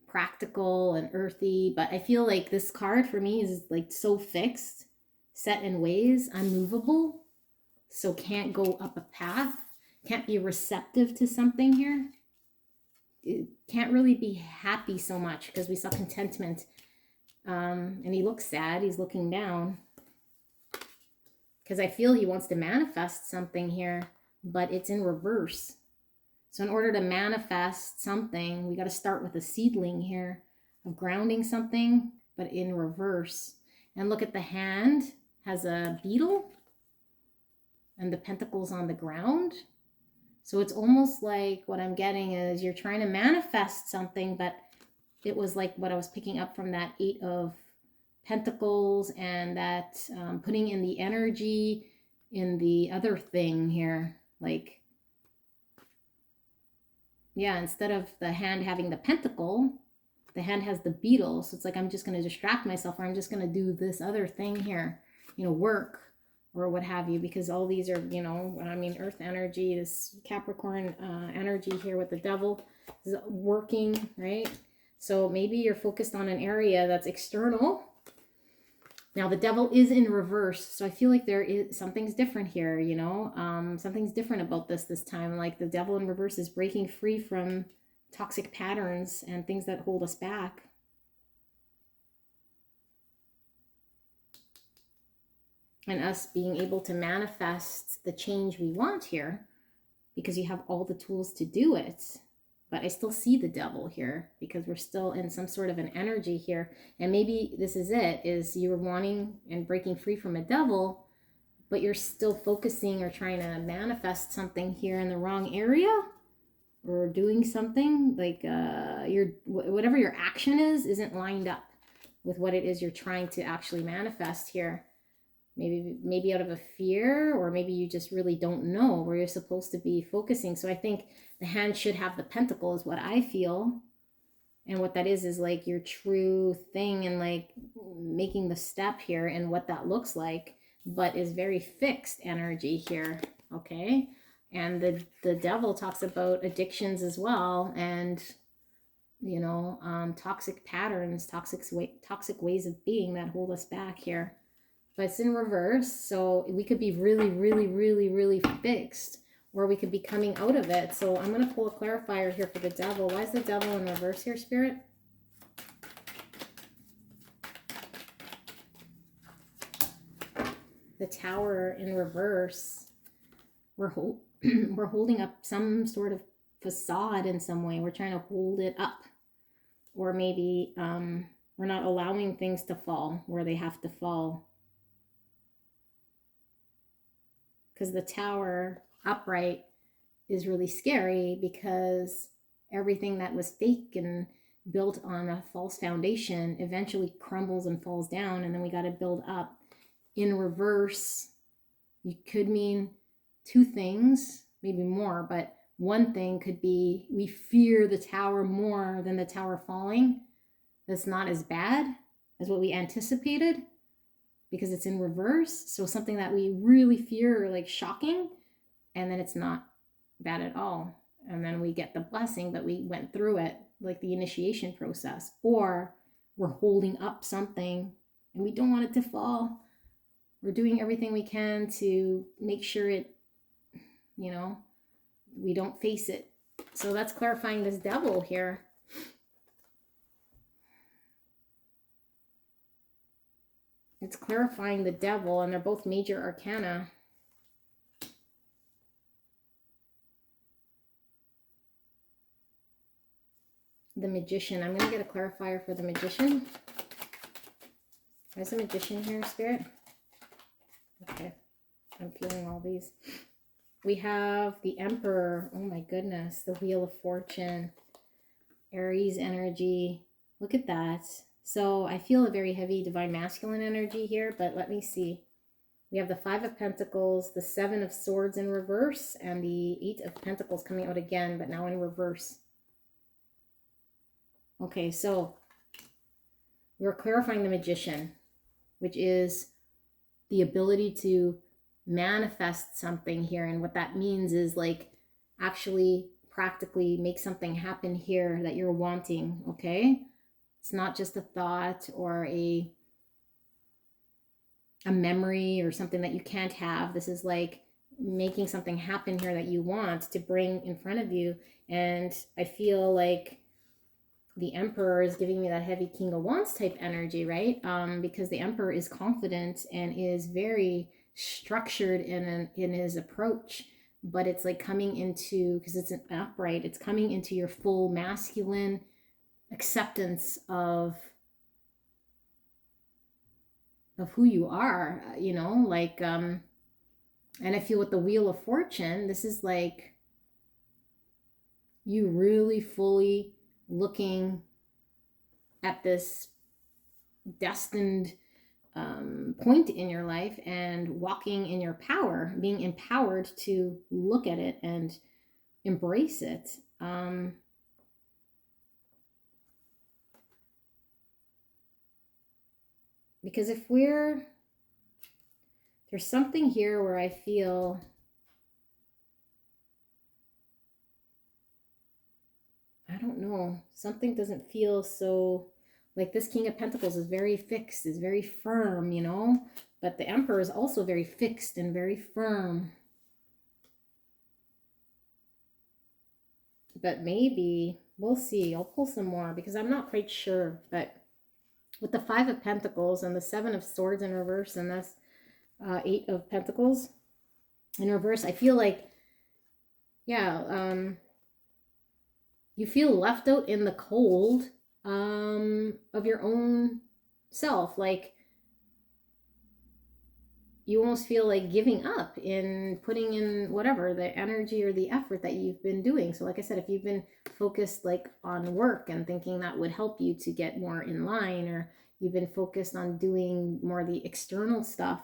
practical and earthy. But I feel like this card for me is like so fixed, set in ways, unmovable, so can't go up a path, can't be receptive to something here. It can't really be happy so much because we saw contentment. And he looks sad. He's looking down. Because I feel he wants to manifest something here, but it's in reverse. So in order to manifest something, we got to start with a seedling here of grounding something, but in reverse. And look at the hand, has a beetle and the pentacles on the ground. So it's almost like what I'm getting is you're trying to manifest something, but it was like what I was picking up from that Eight of Pentacles and that putting in the energy in the other thing here. Like, yeah, instead of the hand having the pentacle, the hand has the beetle. So it's like I'm just going to distract myself, or I'm just going to do this other thing here, you know, work or what have you, because all these are, you know, I mean, earth energy, this Capricorn energy here with the devil is working, right? So maybe you're focused on an area that's external. Now the devil is in reverse, so I feel like there is something's different here, you know, something's different about this time. Like the devil in reverse is breaking free from toxic patterns and things that hold us back. And us being able to manifest the change we want here, because you have all the tools to do it. But I still see the devil here because we're still in some sort of an energy here. And maybe this is it, is you're wanting and breaking free from a devil, but you're still focusing or trying to manifest something here in the wrong area, or doing something like whatever your action is isn't lined up. with what it is you're trying to actually manifest here. Maybe out of a fear, or maybe you just really don't know where you're supposed to be focusing. So I think the hand should have the pentacle is what I feel. And what that is like your true thing, and like making the step here and what that looks like, but is very fixed energy here. Okay. And the devil talks about addictions as well, and you know, toxic patterns, toxic ways of being that hold us back here. But it's in reverse, so we could be really, really, really, really fixed, or we could be coming out of it. So I'm going to pull a clarifier here for the devil. Why is the devil in reverse here, Spirit? The Tower in reverse, we're holding up some sort of facade in some way. We're trying to hold it up, or maybe we're not allowing things to fall where they have to fall. Because the Tower upright is really scary, because everything that was fake and built on a false foundation eventually crumbles and falls down, and then we got to build up. In reverse, you could mean two things, maybe more, but one thing could be we fear the tower more than the tower falling. That's not as bad as what we anticipated, because it's in reverse. So something that we really fear, like shocking, and then it's not bad at all. And then we get the blessing, but we went through it, like the initiation process. Or we're holding up something and we don't want it to fall. We're doing everything we can to make sure it, you know, we don't face it. So that's clarifying this devil here. It's clarifying the devil, and they're both major arcana. The Magician. I'm going to get a clarifier for the Magician. Where's the Magician here, Spirit? Okay. I'm feeling all these. We have the Emperor. Oh my goodness. The Wheel of Fortune. Aries energy. Look at that. So I feel a very heavy divine masculine energy here, but let me see. We have the Five of Pentacles, the Seven of Swords in reverse, and the Eight of Pentacles coming out again, but now in reverse. Okay, so we're clarifying the Magician, which is the ability to manifest something here. And what that means is like actually practically make something happen here that you're wanting, okay? It's not just a thought or a memory or something that you can't have. This is like making something happen here that you want to bring in front of you. And I feel like the Emperor is giving me that heavy King of Wands type energy, right? Because the Emperor is confident and is very structured in his approach, but it's like coming into, because it's an upright, it's coming into your full masculine acceptance of who you are, you know, like and I feel with the Wheel of Fortune, this is like you really fully looking at this destined point in your life and walking in your power, being empowered to look at it and embrace it. Because if there's something here where I feel I don't know, something doesn't feel so, like this King of Pentacles is very fixed, is very firm, you know, but the Emperor is also very fixed and very firm. But maybe, we'll see, I'll pull some more because I'm not quite sure, but with the Five of Pentacles and the Seven of Swords in reverse and this Eight of Pentacles in reverse, I feel like, yeah, you feel left out in the cold of your own self. Like you almost feel like giving up in putting in whatever the energy or the effort that you've been doing. So like I said, if you've been focused like on work and thinking that would help you to get more in line, or you've been focused on doing more of the external stuff,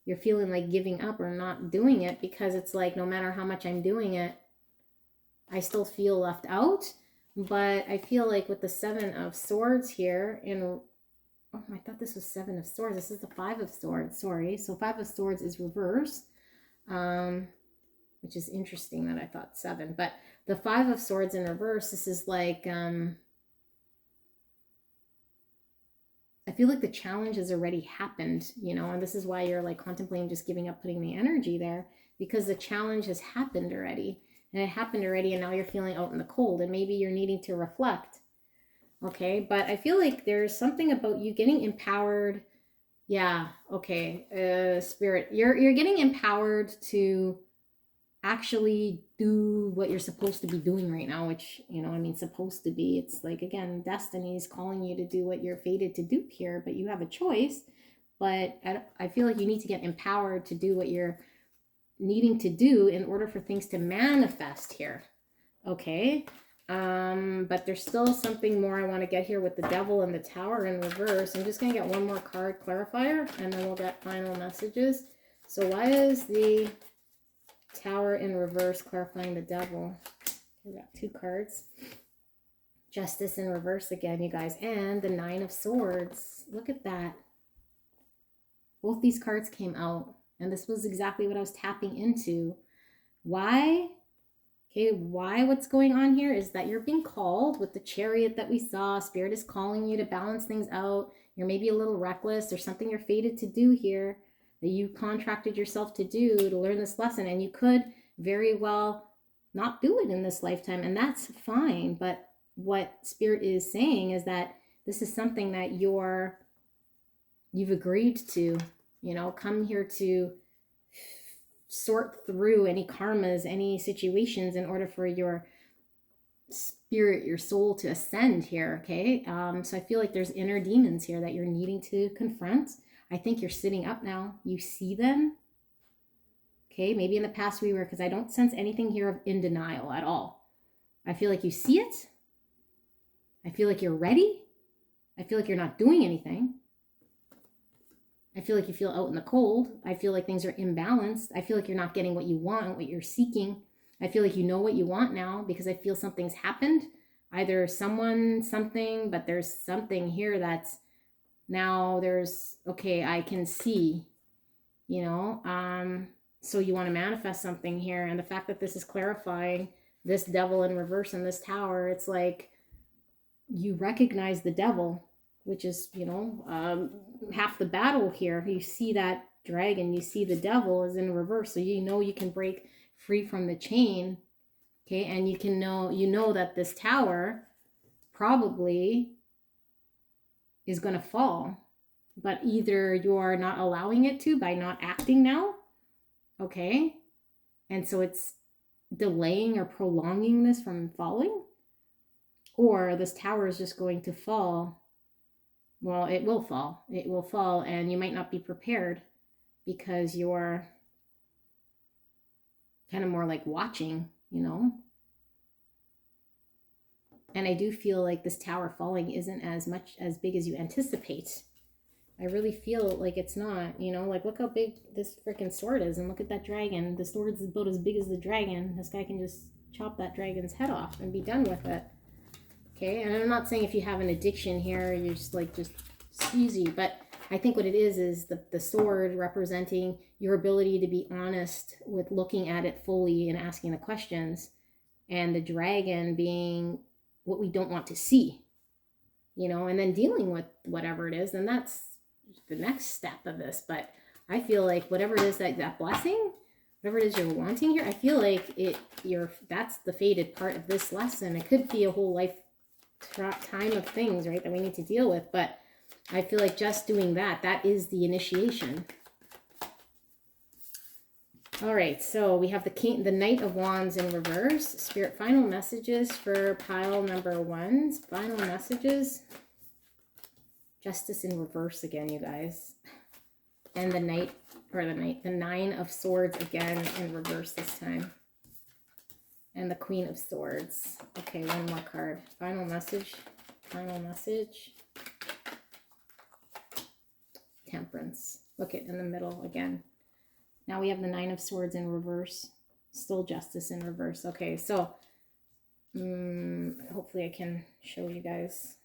you're feeling like giving up or not doing it, because it's like, no matter how much I'm doing it, I still feel left out. But I feel like with the 7 of Swords here, oh, I thought this was 7 of Swords. This is the 5 of Swords, sorry. So 5 of Swords is reverse, which is interesting that I thought 7. But the 5 of Swords in reverse, this is like, I feel like the challenge has already happened, you know, and this is why you're like contemplating just giving up putting the energy there, because the challenge has happened already. And it happened already, and now you're feeling out in the cold, and maybe you're needing to reflect. Okay, but I feel like there's something about you getting empowered. Yeah, okay, Spirit, you're getting empowered to actually do what you're supposed to be doing right now, which, you know, I mean, supposed to be, it's like, again, destiny is calling you to do what you're fated to do here, but you have a choice. But I feel like you need to get empowered to do what you're needing to do in order for things to manifest here. Okay, but there's still something more I want to get here with the Devil and the Tower in reverse. I'm just going to get one more card clarifier, and then we'll get final messages. So why is the Tower in reverse clarifying the Devil? We got 2 cards. Justice in reverse again, you guys, and the 9 of Swords. Look at that. Both these cards came out, and this was exactly what I was tapping into. Why? Okay, why what's going on here is that you're being called with the Chariot that we saw. Spirit is calling you to balance things out. You're maybe a little reckless. There's something you're fated to do here that you contracted yourself to do to learn this lesson. And you could very well not do it in this lifetime, and that's fine. But what Spirit is saying is that this is something that you've agreed to, you know, come here to sort through any karmas, any situations in order for your spirit, your soul to ascend here. Okay, so I feel like there's inner demons here that you're needing to confront. I think you're sitting up now. You see them. Okay, maybe in the past we were, because I don't sense anything here of in denial at all. I feel like you see it. I feel like you're ready. I feel like you're not doing anything. I feel like you feel out in the cold. I feel like things are imbalanced. I feel like you're not getting what you want, what you're seeking. I feel like you know what you want now, because I feel something's happened. Either someone, something, but there's something here that's now there's, okay, I can see, you know, so you want to manifest something here. And the fact that this is clarifying this Devil in reverse in this Tower, it's like you recognize the Devil, which is, you know, half the battle here. You see that dragon, you see the Devil is in reverse, so you know you can break free from the chain. Okay, and you know that this Tower probably is going to fall, but either you're not allowing it to by not acting now, okay, and so it's delaying or prolonging this from falling, or this Tower is just going to fall. Well, it will fall. It will fall, and you might not be prepared because you're kind of more like watching, you know. And I do feel like this Tower falling isn't as big as you anticipate. I really feel like it's not, you know, like look how big this freaking sword is, and look at that dragon. The sword's about as big as the dragon. This guy can just chop that dragon's head off and be done with it. Okay, and I'm not saying if you have an addiction here, you're just easy, but I think what it is the sword representing your ability to be honest with looking at it fully and asking the questions, and the dragon being what we don't want to see, you know, and then dealing with whatever it is, and that's the next step of this. But I feel like whatever it is that blessing, whatever it is you're wanting here, I feel like that's the fated part of this lesson. It could be a whole life time of things, right, that we need to deal with, but I feel like just doing that is the initiation. All right, so we have the Knight of Wands in reverse. Spirit, final messages for pile number 1. Final messages. Justice in reverse again, you guys. And the 9 of Swords again in reverse this time. And the Queen of Swords. Okay, one more card. Final message. Final message. Look at in the middle again. Now we have the Nine of Swords in reverse. Still Justice in reverse. Okay, so hopefully I can show you guys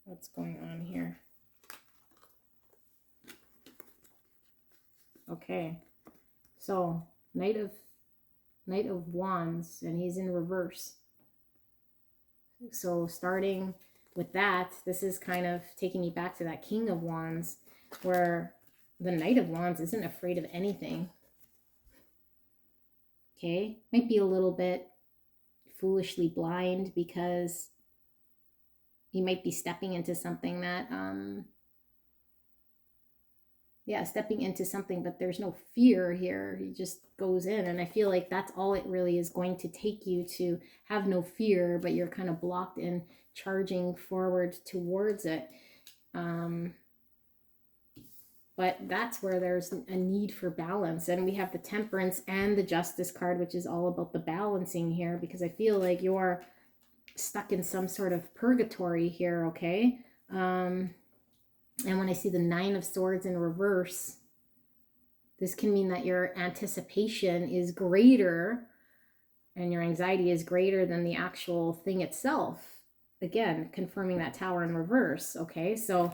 what's going on here. Okay, so Knight of Wands, and he's in reverse. So starting with that, this is kind of taking me back to that King of Wands, where the Knight of Wands isn't afraid of anything. Okay, might be a little bit foolishly blind because he might be stepping into something that stepping into something, but there's no fear here. He just goes in, and I feel like that's all it really is going to take you to have no fear, but you're kind of blocked in charging forward towards it. But that's where there's a need for balance. And we have the Temperance and the Justice card, which is all about the balancing here, because I feel like you're stuck in some sort of purgatory here, okay? And when I see the Nine of Swords in reverse, this can mean that your anticipation is greater and your anxiety is greater than the actual thing itself. Again, confirming that Tower in reverse, okay? So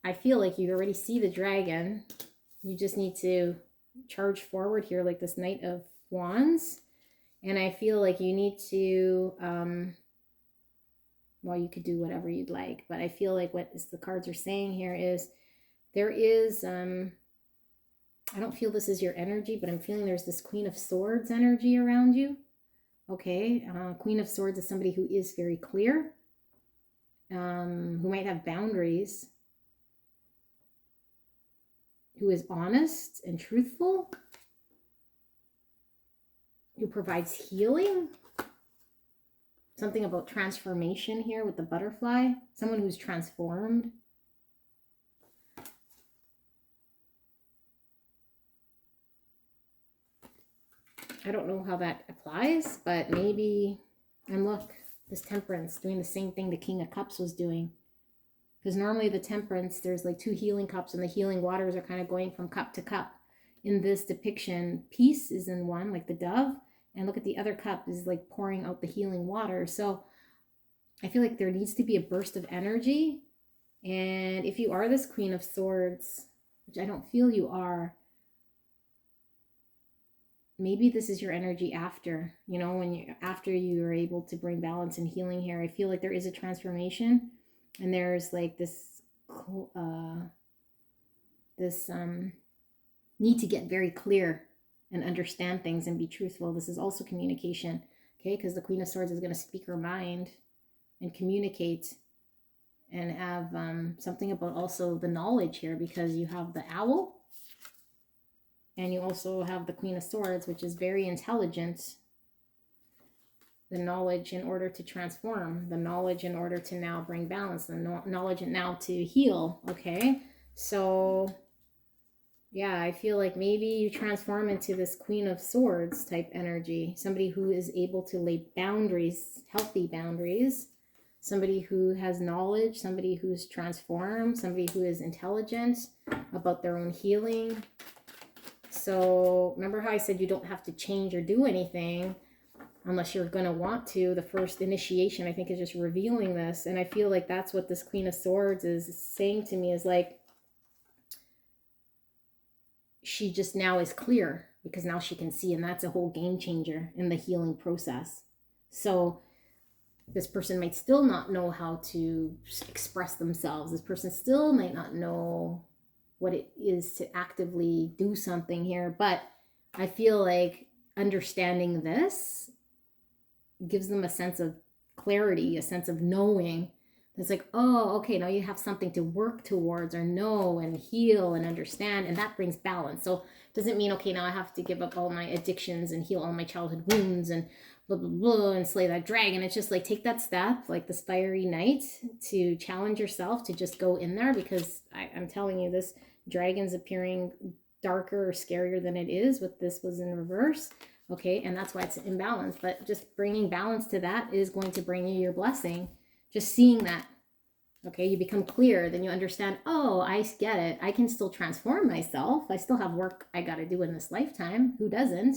I feel like you already see the dragon. You just need to charge forward here like this Knight of Wands. And I feel like you need to, well, you could do whatever you'd like, but I feel like what the cards are saying here is there is, I don't feel this is your energy, but I'm feeling there's this Queen of Swords energy around you. Okay, Queen of Swords is somebody who is very clear, who might have boundaries, who is honest and truthful, who provides healing. Something about transformation here with the butterfly. Someone who's transformed. I don't know how that applies, but maybe, and look, this Temperance doing the same thing the King of Cups was doing. Because normally the Temperance, there's like two healing cups, and the healing waters are kind of going from cup to cup. In this depiction, peace is in one, like the dove, and look at the other cup is like pouring out the healing water. So I feel like there needs to be a burst of energy. And if you are this Queen of Swords, which I don't feel you are, maybe this is your energy after, you know, after you are able to bring balance and healing here. I feel like there is a transformation, and there's like this need to get very clear and understand things and be truthful. This is also communication, okay? Because the Queen of Swords is going to speak her mind and communicate and have something about also the knowledge here, because you have the owl and you also have the Queen of Swords, which is very intelligent. The knowledge in order to transform, the knowledge in order to now bring balance, the knowledge now to heal, okay? So yeah, I feel like maybe you transform into this Queen of Swords type energy, somebody who is able to lay boundaries, healthy boundaries, somebody who has knowledge, somebody who's transformed, somebody who is intelligent about their own healing. So remember how I said you don't have to change or do anything unless you're going to want to. The first initiation, I think, is just revealing this. And I feel like that's what this Queen of Swords is saying to me, is like, she just now is clear because now she can see, and that's a whole game changer in the healing process. So this person might still not know how to express themselves. This person still might not know what it is to actively do something here, but I feel like understanding this gives them a sense of clarity, a sense of knowing. It's like, oh, okay, now you have something to work towards or know and heal and understand, and that brings balance. So it doesn't mean, okay, now I have to give up all my addictions and heal all my childhood wounds and blah, blah, blah, and slay that dragon. It's just like, take that step, like this fiery knight, to challenge yourself to just go in there, because I'm telling you, this dragon's appearing darker or scarier than it is. What this was in reverse. Okay, and that's why it's imbalanced. But just bringing balance to that is going to bring you your blessing. Just seeing that. Okay, you become clear, then you understand, oh, I get it. I can still transform myself. I still have work I got to do in this lifetime. Who doesn't?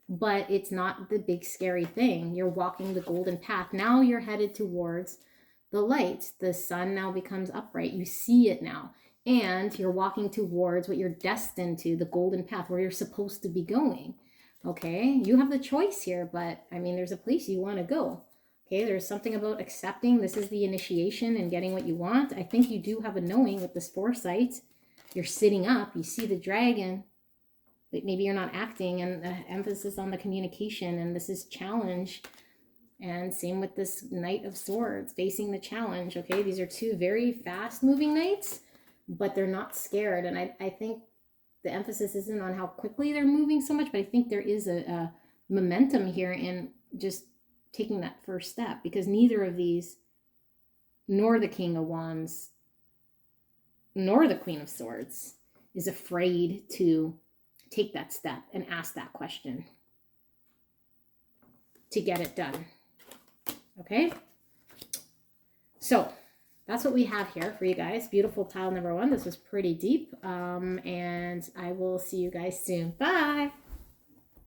But it's not the big scary thing. You're walking the golden path. Now you're headed towards the light. The sun now becomes upright. You see it now. And you're walking towards what you're destined to, the golden path, where you're supposed to be going. Okay, you have the choice here, but I mean, there's a place you want to go. Okay, there's something about accepting. This is the initiation and getting what you want. I think you do have a knowing with this foresight. You're sitting up, you see the dragon, but maybe you're not acting, and the emphasis on the communication, and this is challenge. And same with this Knight of Swords, facing the challenge. Okay, these are two very fast moving knights, but they're not scared. And I think the emphasis isn't on how quickly they're moving so much, but I think there is a momentum here in just taking that first step, because neither of these, nor the King of Wands, nor the Queen of Swords, is afraid to take that step and ask that question to get it done. Okay, so that's what we have here for you guys. Beautiful pile number 1. This was pretty deep, and I will see you guys soon. Bye.